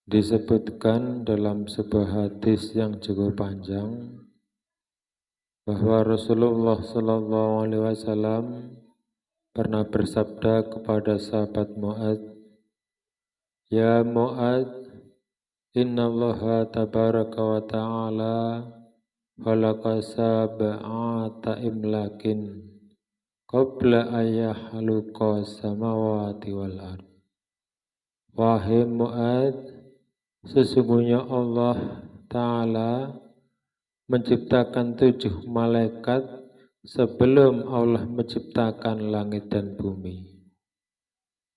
Disebutkan dalam sebuah hadis yang cukup panjang bahwa Rasulullah Shallallahu Alaihi Wasallam pernah bersabda kepada sahabat Mu'adz, "Ya Mu'adz, innallaha tabaraka wa ta'ala khalaqa sab'ata imlakin qabla ayyahluqa samawati wal ard." Wahai Mu'adz, sesungguhnya Allah Ta'ala menciptakan 7 malaikat sebelum Allah menciptakan langit dan bumi.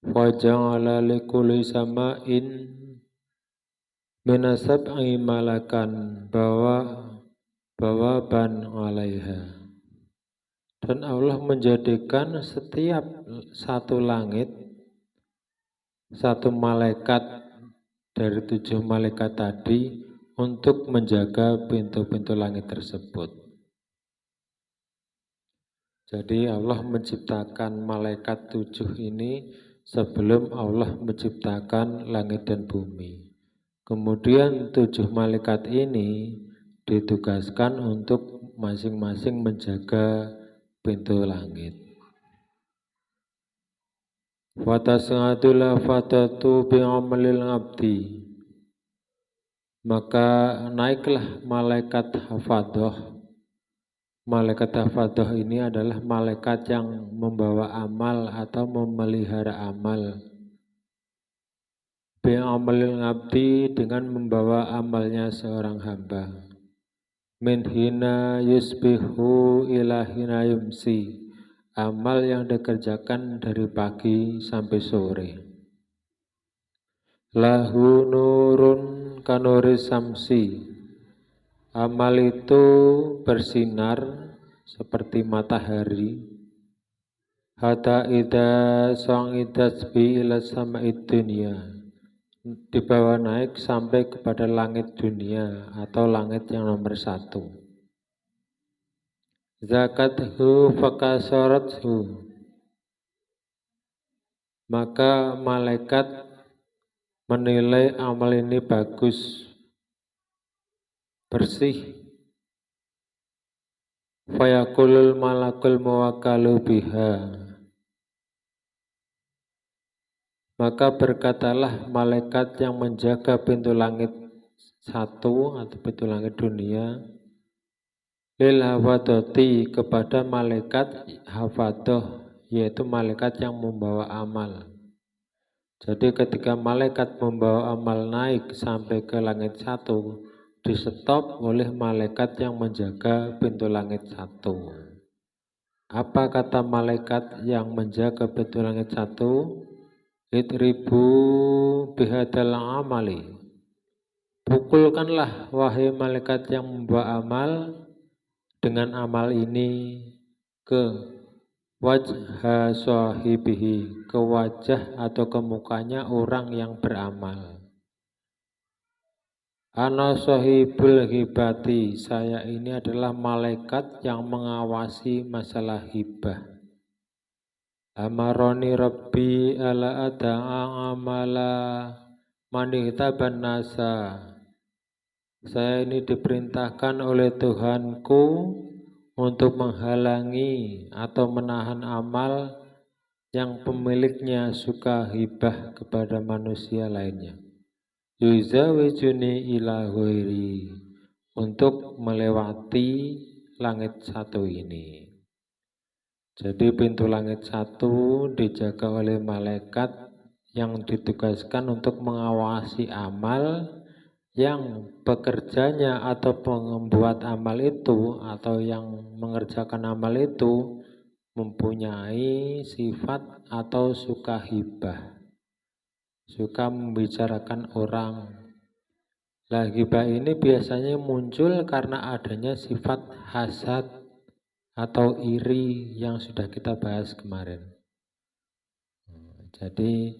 Wa ja'ala likulli sama'in minasab'i malakan bawaban 'alaiha. Dan Allah menjadikan setiap satu langit, satu malaikat dari 7 malaikat tadi untuk menjaga pintu-pintu langit tersebut. Jadi Allah menciptakan malaikat 7 ini sebelum Allah menciptakan langit dan bumi. Kemudian 7 malaikat ini ditugaskan untuk masing-masing menjaga pintu langit. Watas'adul fatatu bi'amalil abdi. Maka naiklah malaikat hafadah. Malaikat hafadah ini adalah malaikat yang membawa amal atau memelihara amal. Bi'amalil abdi, dengan membawa amalnya seorang hamba. Min hina yusbihu ila hina yumsi. Amal yang dikerjakan dari pagi sampai sore. Lahu nurun kanuri samsi. Amal itu bersinar seperti matahari. Hatta idza sa'idats bi ila sama'id dunya. Dibawa naik sampai kepada langit dunia atau langit yang nomor 1. Zakathu fakasarathu. Maka malaikat menilai amal ini bagus, bersih. Fayakulul malakul muwakkalu biha. Maka berkatalah malaikat yang menjaga pintu langit 1 atau pintu langit dunia, lil hafadoti, kepada malaikat hafadoh, yaitu malaikat yang membawa amal. Jadi ketika malaikat membawa amal naik sampai ke langit 1, di stop oleh malaikat yang menjaga pintu langit 1. Apa kata malaikat yang menjaga pintu langit 1? Idribu bihadal amali. Pukulkanlah wahai malaikat yang membawa amal dengan amal ini ke wajha sahibihi, ke wajah atau ke mukanya orang yang beramal. Ana sahibul hibati, saya ini adalah malaikat yang mengawasi masalah hibah. Amaroni rabbi ala ada'a amala manihtaban nasa. Saya ini diperintahkan oleh Tuhanku untuk menghalangi atau menahan amal yang pemiliknya suka hibah kepada manusia lainnya. Yuzawijuni ila ghairi, untuk melewati langit 1 ini. Jadi pintu langit 1 dijaga oleh malaikat yang ditugaskan untuk mengawasi amal yang pekerjanya atau membuat amal itu atau yang mengerjakan amal itu mempunyai sifat atau suka hibah, suka membicarakan orang. Lah hibah ini biasanya muncul karena adanya sifat hasad atau iri yang sudah kita bahas kemarin. Jadi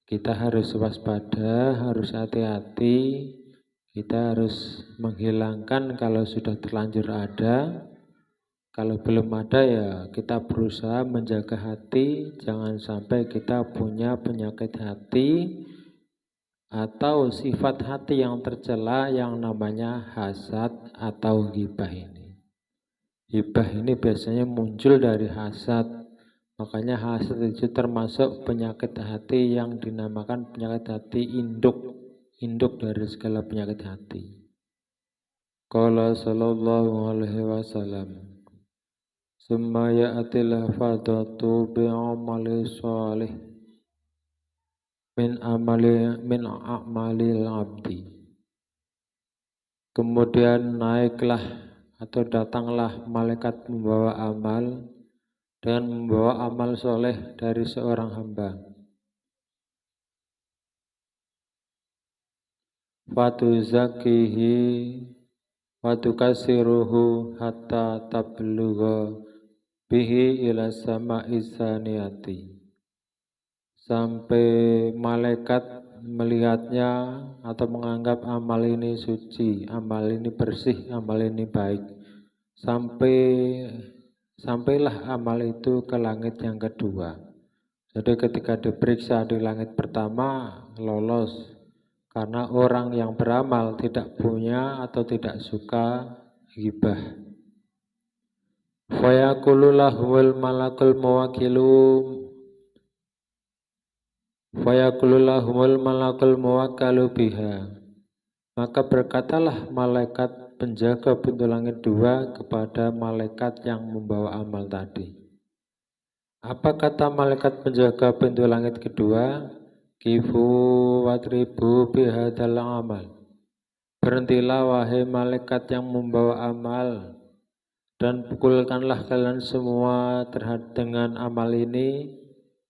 kita harus waspada, harus hati-hati, kita harus menghilangkan kalau sudah terlanjur ada. Kalau belum ada ya kita berusaha menjaga hati, jangan sampai kita punya penyakit hati atau sifat hati yang tercela yang namanya hasad atau ghibah ini. Ghibah ini biasanya muncul dari hasad. Makanya hasad itu termasuk penyakit hati yang dinamakan penyakit hati induk dari segala penyakit hati. Qala sallallahu alaihi wasallam, summa ya'til fadatu bi'amali shalih min a'malil abdi. Kemudian naiklah atau datanglah malaikat membawa amal dengan membawa amal soleh dari seorang hamba. Fatuzakihi watukasiruhu hatta tablugha bihi ila sama'i saniyati. Sampai malaikat melihatnya atau menganggap amal ini suci, amal ini bersih, amal ini baik. Sampailah amal itu ke langit yang kedua. Jadi ketika diperiksa di langit pertama lolos, karena orang yang beramal tidak punya atau tidak suka ghibah. Fayaqulu lahul malakul muwakkalu biha. Maka berkatalah malaikat penjaga pintu langit dua kepada malaikat yang membawa amal tadi. Apa kata malaikat penjaga pintu langit kedua? Kifu watribu bihadal amal. Berhentilah wahai malaikat yang membawa amal, dan pukulkanlah kalian semua terhadap dengan amal ini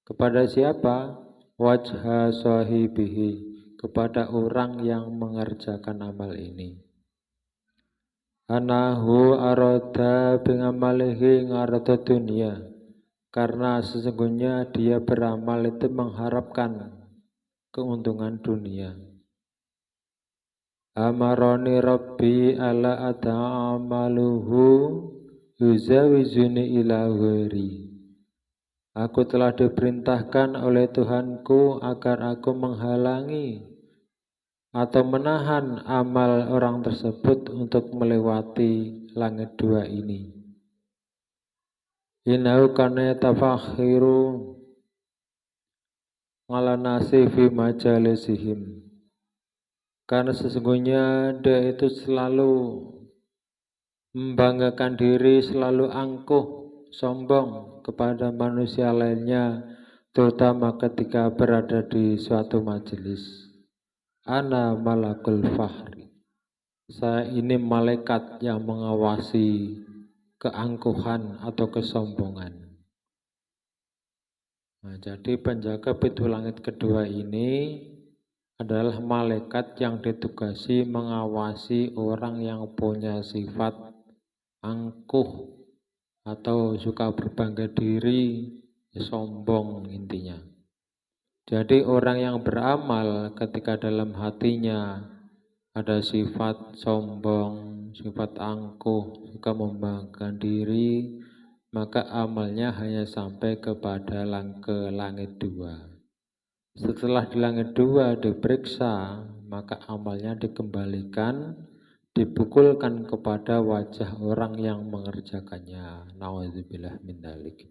kepada siapa? Wajha sahibihi, kepada orang yang mengerjakan amal ini. Anahu aroda bingamalihi ngaroda dunia, karena sesungguhnya dia beramal itu mengharapkan keuntungan dunia. Amaroni Rabbi ala ata'amaluhu yuzawizuni ila ghairi. Aku telah diperintahkan oleh Tuhanku agar aku menghalangi atau menahan amal orang tersebut untuk melewati langit dua ini. Innahu kana tafakhiru ala nasi fi majalisihim. Karena sesungguhnya dia itu selalu membanggakan diri, selalu angkuh, sombong kepada manusia lainnya, terutama ketika berada di suatu majelis. Ana malakul fahri. Saya ini malaikat yang mengawasi keangkuhan atau kesombongan. Nah, jadi penjaga pintu langit kedua ini adalah malaikat yang ditugasi mengawasi orang yang punya sifat angkuh atau suka berbangga diri, sombong intinya. Jadi orang yang beramal ketika dalam hatinya ada sifat sombong, sifat angkuh, suka membanggakan diri, maka amalnya hanya sampai kepada ke langit dua. Setelah di langit dua diperiksa, maka amalnya dikembalikan, dipukulkan kepada wajah orang yang mengerjakannya. Nauzubillah min dzalik.